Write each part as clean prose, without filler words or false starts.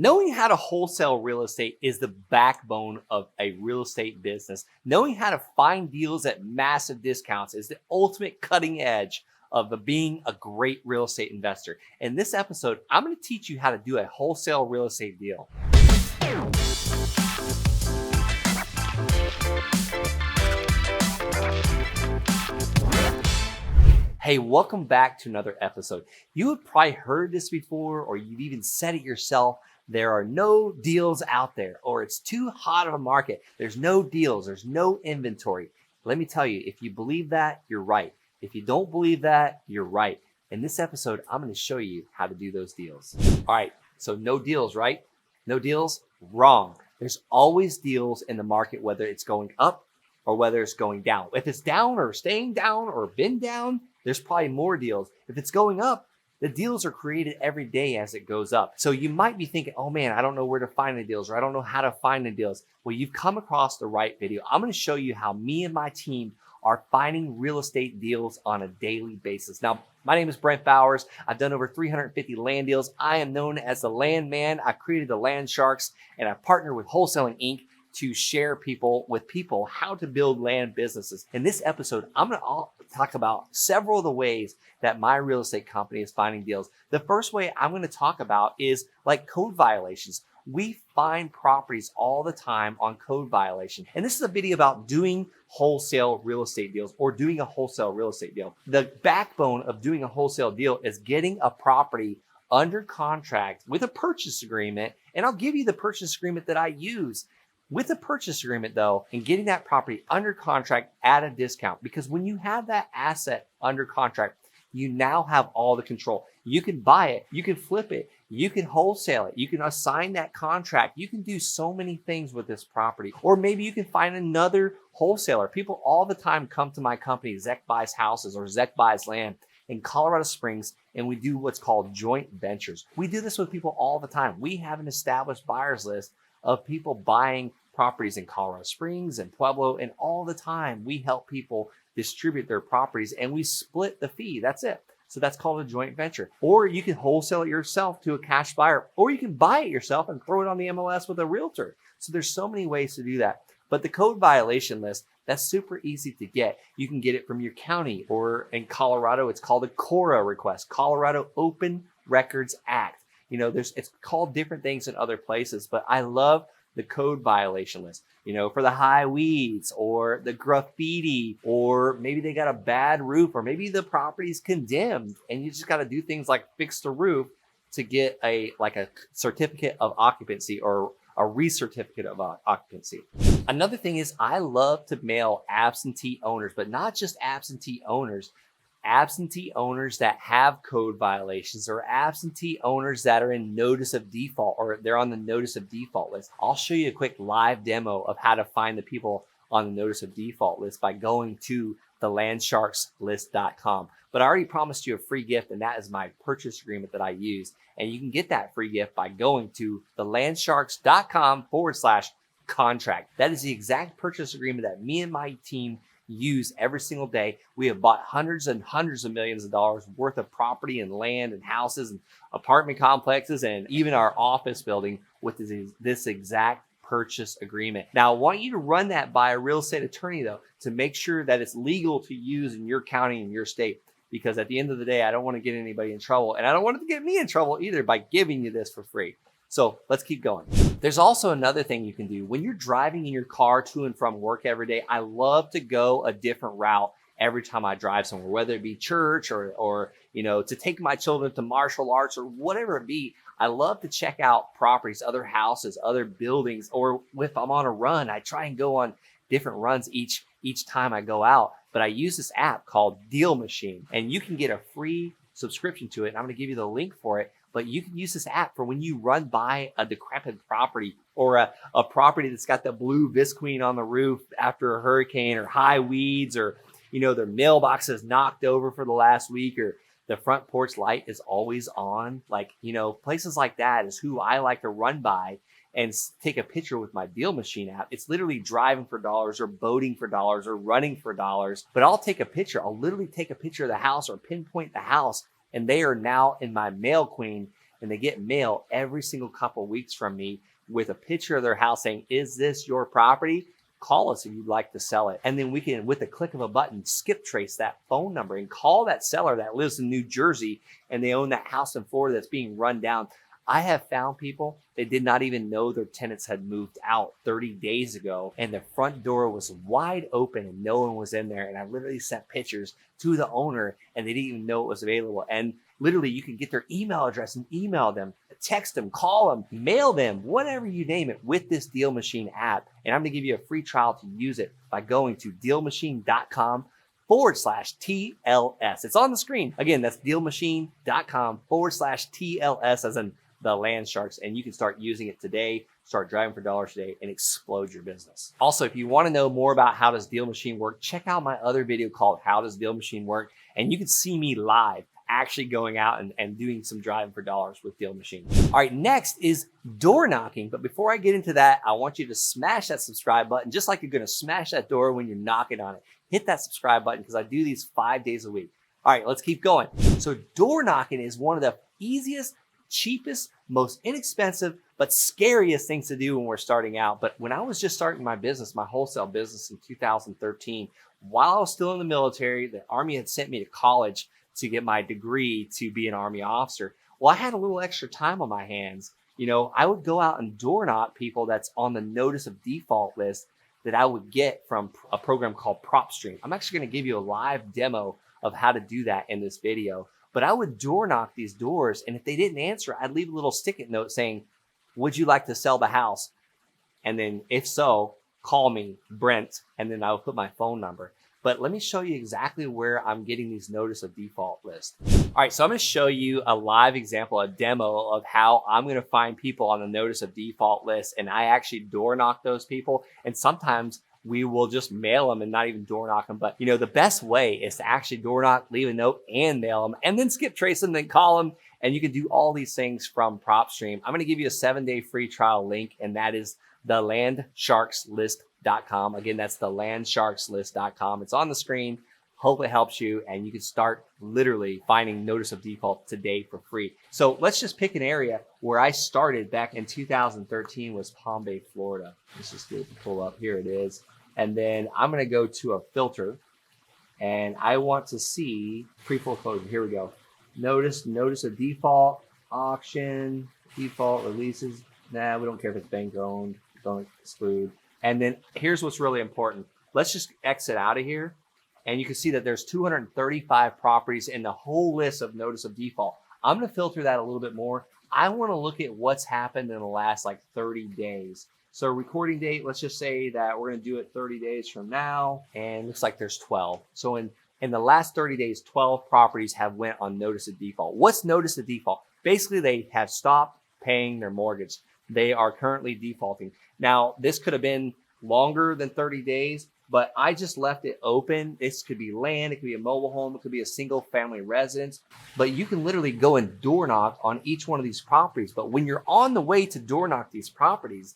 Knowing how to wholesale real estate is the backbone of a real estate business. Knowing how to find deals at massive discounts is the ultimate cutting edge of being a great real estate investor. In this episode, I'm going to teach you how to do a wholesale real estate deal. Hey, welcome back to another episode. You have probably heard this before, or you've even said it yourself. There are no deals out there, or it's too hot of a market. There's no deals, there's no inventory. Let me tell you, if you believe that, you're right. If you don't believe that, you're right. In this episode, I'm going to show you how to do those deals. All right, so no deals, right? No deals? Wrong. There's always deals in the market, whether it's going up or whether it's going down. If it's down or staying down or been down, there's probably more deals. If it's going up, the deals are created every day as it goes up. So you might be thinking, oh man, I don't know where to find the deals, or I don't know how to find the deals. Well, you've come across the right video. I'm going to show you how me and my team are finding real estate deals on a daily basis. Now, my name is Brent Bowers. I've done over 350 land deals. I am known as the land man. I created the Land Sharks, and I partnered with Wholesaling Inc. to share with people how to build land businesses. In this episode, I'm going to talk about several of the ways that my real estate company is finding deals. The first way I'm going to talk about is like code violations. We find properties all the time on code violation. And this is a video about doing wholesale real estate deals or doing a wholesale real estate deal. The backbone of doing a wholesale deal is getting a property under contract with a purchase agreement. And I'll give you the purchase agreement that I use. With a purchase agreement though, and getting that property under contract at a discount, because when you have that asset under contract, you now have all the control. You can buy it, you can flip it, you can wholesale it, you can assign that contract, you can do so many things with this property. Or maybe you can find another wholesaler. People all the time come to my company, Zek Buys Houses or Zek Buys Land in Colorado Springs, and we do what's called joint ventures. We do this with people all the time. We have an established buyers list of people buying properties in Colorado Springs and Pueblo, and all the time we help people distribute their properties and we split the fee. That's it. So that's called a joint venture. Or you can wholesale it yourself to a cash buyer, or you can buy it yourself and throw it on the MLS with a realtor. So there's so many ways to do that. But the code violation list, that's super easy to get. You can get it from your county, or in Colorado, it's called a CORA request, Colorado Open Records Act. You know, it's called different things in other places, but I love the code violation list, for the high weeds or the graffiti, or maybe they got a bad roof, or maybe the property's condemned and you just got to do things like fix the roof to get a certificate of occupancy or a recertificate of occupancy. Another thing is I love to mail absentee owners, but not just absentee owners that have code violations, or absentee owners that are in notice of default, or they're on the notice of default list. I'll show you a quick live demo of how to find the people on the notice of default list by going to thelandsharkslist.com. But I already promised you a free gift, and that is my purchase agreement that I use. And you can get that free gift by going to thelandsharks.com/contract. That is the exact purchase agreement that me and my team use every single day. We have bought hundreds and hundreds of millions of dollars worth of property and land and houses and apartment complexes and even our office building with this exact purchase agreement. Now, I want you to run that by a real estate attorney though, to make sure that it's legal to use in your county and your state. Because at the end of the day, I don't want to get anybody in trouble, and I don't want it to get me in trouble either by giving you this for free. So let's keep going. There's also another thing you can do. When you're driving in your car to and from work every day, I love to go a different route every time I drive somewhere, whether it be church or to take my children to martial arts or whatever it be. I love to check out properties, other houses, other buildings, or if I'm on a run, I try and go on different runs each time I go out. But I use this app called Deal Machine, and you can get a free subscription to it. And I'm going to give you the link for it. But you can use this app for when you run by a decrepit property, or a property that's got the blue visqueen on the roof after a hurricane, or high weeds, or their mailbox is knocked over for the last week, or the front porch light is always on. Places like that is who I like to run by and take a picture with my Deal Machine app. It's literally driving for dollars, or boating for dollars, or running for dollars. But I'll take a picture. I'll literally take a picture of the house or pinpoint the house, and they are now in my mail queen and they get mail every single couple of weeks from me with a picture of their house saying, is this your property? Call us if you'd like to sell it. And then we can, with the click of a button, skip trace that phone number and call that seller that lives in New Jersey and they own that house in Florida that's being run down. I have found people that did not even know their tenants had moved out 30 days ago and the front door was wide open and no one was in there. And I literally sent pictures to the owner and they didn't even know it was available. And literally you can get their email address and email them, text them, call them, mail them, whatever you name it with this Deal Machine app. And I'm gonna give you a free trial to use it by going to dealmachine.com/TLS. It's on the screen. Again, that's dealmachine.com/TLS as in the land sharks, and you can start using it today, start driving for dollars today and explode your business. Also, if you want to know more about how does Deal Machine work, check out my other video called How Does Deal Machine Work? And you can see me live actually going out and doing some driving for dollars with Deal Machine. All right, next is door knocking. But before I get into that, I want you to smash that subscribe button, just like you're gonna smash that door when you're knocking on it. Hit that subscribe button because I do these 5 days a week. All right, let's keep going. So door knocking is one of the easiest, cheapest, most inexpensive, but scariest things to do when we're starting out. But when I was just starting my business, my wholesale business in 2013, while I was still in the military, the Army had sent me to college to get my degree to be an Army officer. Well, I had a little extra time on my hands. You know, I would go out and door knock people that's on the notice of default list that I would get from a program called PropStream. I'm actually going to give you a live demo of how to do that in this video. But I would door knock these doors, and if they didn't answer, I'd leave a little sticky note saying, would you like to sell the house? And then if so, call me, Brent, and then I would put my phone number. But let me show you exactly where I'm getting these notice of default lists. All right, so I'm gonna show you a live example, a demo of how I'm gonna find people on the notice of default list, and I actually door knock those people, and sometimes we will just mail them and not even door knock them. But you know, the best way is to actually door knock, leave a note and mail them and then skip trace them, then call them. And you can do all these things from PropStream. I'm going to give you a 7-day free trial link, and that is the landsharkslist.com. Again, that's the landsharkslist.com. It's on the screen. Hope it helps you, and you can start literally finding notice of default today for free. So let's just pick an area where I started back in 2013 was Palm Bay, Florida. Let's just do it, pull up. Here it is. And then I'm going to go to a filter, and I want to see pre-foreclosure. Here we go. Notice of default, auction, default releases. Nah, we don't care if it's bank owned. Don't exclude. And then here's what's really important. Let's just exit out of here. And you can see that there's 235 properties in the whole list of notice of default. I'm going to filter that a little bit more. I want to look at what's happened in the last like 30 days. So recording date, let's just say that we're going to do it 30 days from now. And it looks like there's 12. So in the last 30 days, 12 properties have went on notice of default. What's notice of default? Basically, they have stopped paying their mortgage. They are currently defaulting. Now, this could have been longer than 30 days, but I just left it open. This could be land, it could be a mobile home, it could be a single family residence, but you can literally go and door knock on each one of these properties. But when you're on the way to door knock these properties,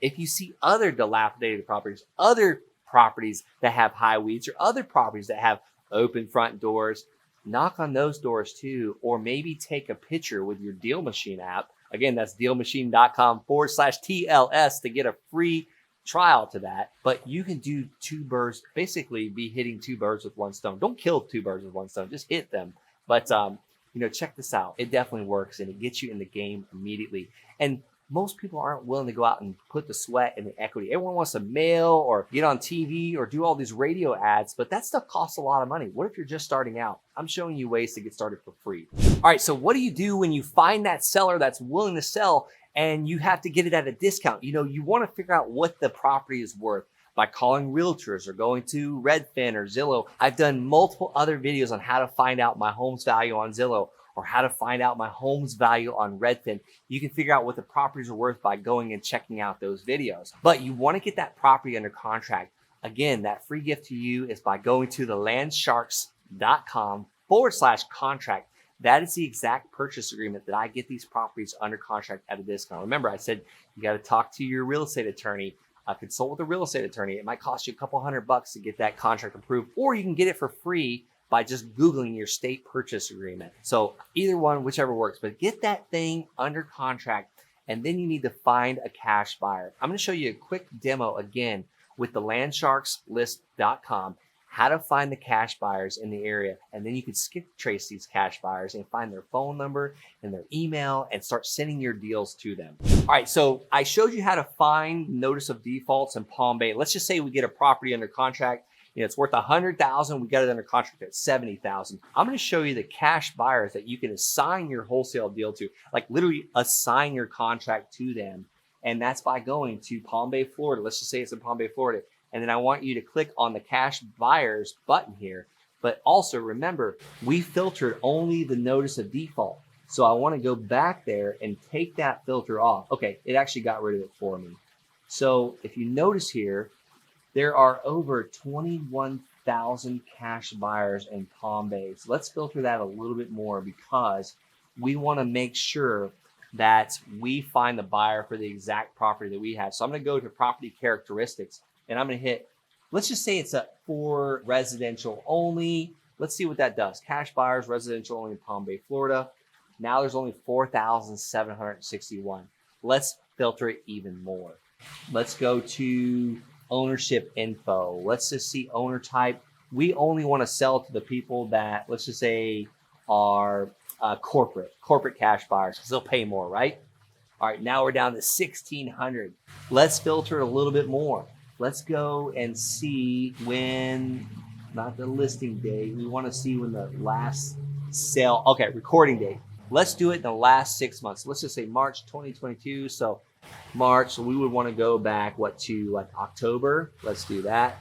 if you see other dilapidated properties, other properties that have high weeds, or other properties that have open front doors, knock on those doors too, or maybe take a picture with your Deal Machine app. Again, that's dealmachine.com/TLS to get a free trial to that. But you can do two birds, basically be hitting two birds with one stone. Don't kill two birds with one stone, just hit them. But you know, check this out. It definitely works, and it gets you in the game immediately. And most people aren't willing to go out and put the sweat and the equity. Everyone wants to mail or get on TV or do all these radio ads, but that stuff costs a lot of money. What if you're just starting out? I'm showing you ways to get started for free. All right, so what do you do when you find that seller that's willing to sell and you have to get it at a discount? You know, you want to figure out what the property is worth by calling realtors or going to Redfin or Zillow. I've done multiple other videos on how to find out my home's value on Zillow, or how to find out my home's value on Redfin. You can figure out what the properties are worth by going and checking out those videos. But you want to get that property under contract. Again, that free gift to you is by going to the landsharks.com/contract. That is the exact purchase agreement that I get these properties under contract at a discount. Remember, I said you got to talk to your real estate attorney, consult with a real estate attorney. It might cost you a couple $100 to get that contract approved, or you can get it for free by just Googling your state purchase agreement. So either one, whichever works, but get that thing under contract. And then you need to find a cash buyer. I'm going to show you a quick demo again with the landsharkslist.com, how to find the cash buyers in the area. And then you can skip trace these cash buyers and find their phone number and their email and start sending your deals to them. All right, so I showed you how to find notice of defaults in Palm Bay. Let's just say we get a property under contract. It's worth $100,000. We got it under contract at $70,000. I'm going to show you the cash buyers that you can assign your wholesale deal to, like literally assign your contract to them. And that's by going to Palm Bay, Florida. Let's just say it's in Palm Bay, Florida. And then I want you to click on the cash buyers button here. But also remember, we filtered only the notice of default. So I want to go back there and take that filter off. Okay, it actually got rid of it for me. So if you notice here, there are over 21,000 cash buyers in Palm Bay. So let's filter that a little bit more because we want to make sure that we find the buyer for the exact property that we have. So I'm going to go to property characteristics and I'm going to hit, let's just say it's for residential only. Let's see what that does. Cash buyers, residential only in Palm Bay, Florida. Now there's only 4,761. Let's filter it even more. Let's go to ownership info. Let's just see owner type. We only want to sell to the people that, let's just say, are corporate cash buyers because they'll pay more, right? All right, now we're down to 1,600. Let's filter it a little bit more. Let's go and see when, not the listing date, we want to see when the last sale, okay, recording date. Let's do it in the last 6 months. Let's just say March 2022. So March, so we would want to go back, to like October. Let's do that.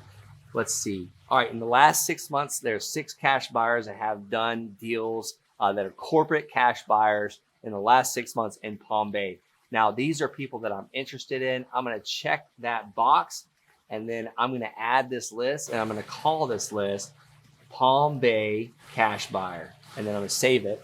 Let's see. All right, in the last 6 months, there's 6 cash buyers that have done deals that are corporate cash buyers in the last 6 months in Palm Bay. Now, these are people that I'm interested in. I'm going to check that box, and then I'm going to add this list, and I'm going to call this list Palm Bay Cash Buyer, and then I'm going to save it.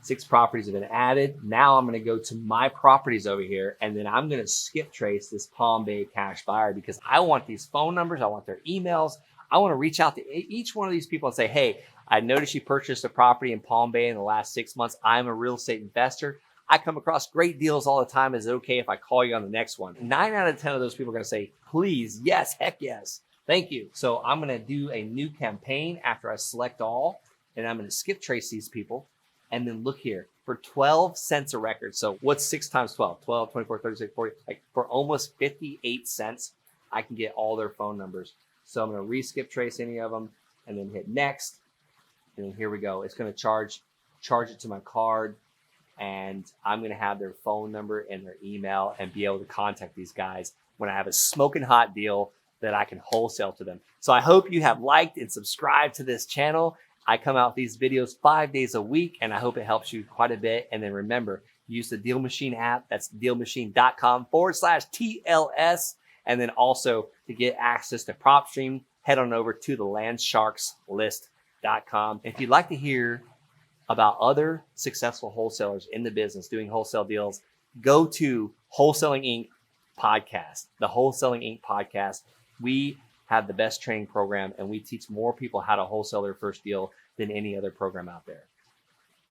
6 properties have been added. Now I'm going to go to my properties over here, and then I'm going to skip trace this Palm Bay cash buyer because I want these phone numbers. I want their emails. I want to reach out to each one of these people and say, hey, I noticed you purchased a property in Palm Bay in the last 6 months. I'm a real estate investor. I come across great deals all the time. Is it okay if I call you on the next one? 9 out of 10 of those people are going to say, please, yes, heck yes. Thank you. So I'm going to do a new campaign after I select all, and I'm going to skip trace these people. And then look here, for 12 cents a record. So what's 6 times 12? 12, 24, 36, 40. Like for almost 58 cents, I can get all their phone numbers. So I'm going to re-skip trace any of them and then hit next. And then here we go. It's going to charge it to my card. And I'm going to have their phone number and their email and be able to contact these guys when I have a smoking hot deal that I can wholesale to them. So I hope you have liked and subscribed to this channel. I come out with these videos 5 days a week, and I hope it helps you quite a bit. And then remember, use the Deal Machine app. That's dealmachine.com/TLS. And then also to get access to PropStream, head on over to the landsharkslist.com. If you'd like to hear about other successful wholesalers in the business doing wholesale deals, go to Wholesaling Inc. podcast, the Wholesaling Inc. podcast. We have the best training program, and we teach more people how to wholesale their first deal than any other program out there.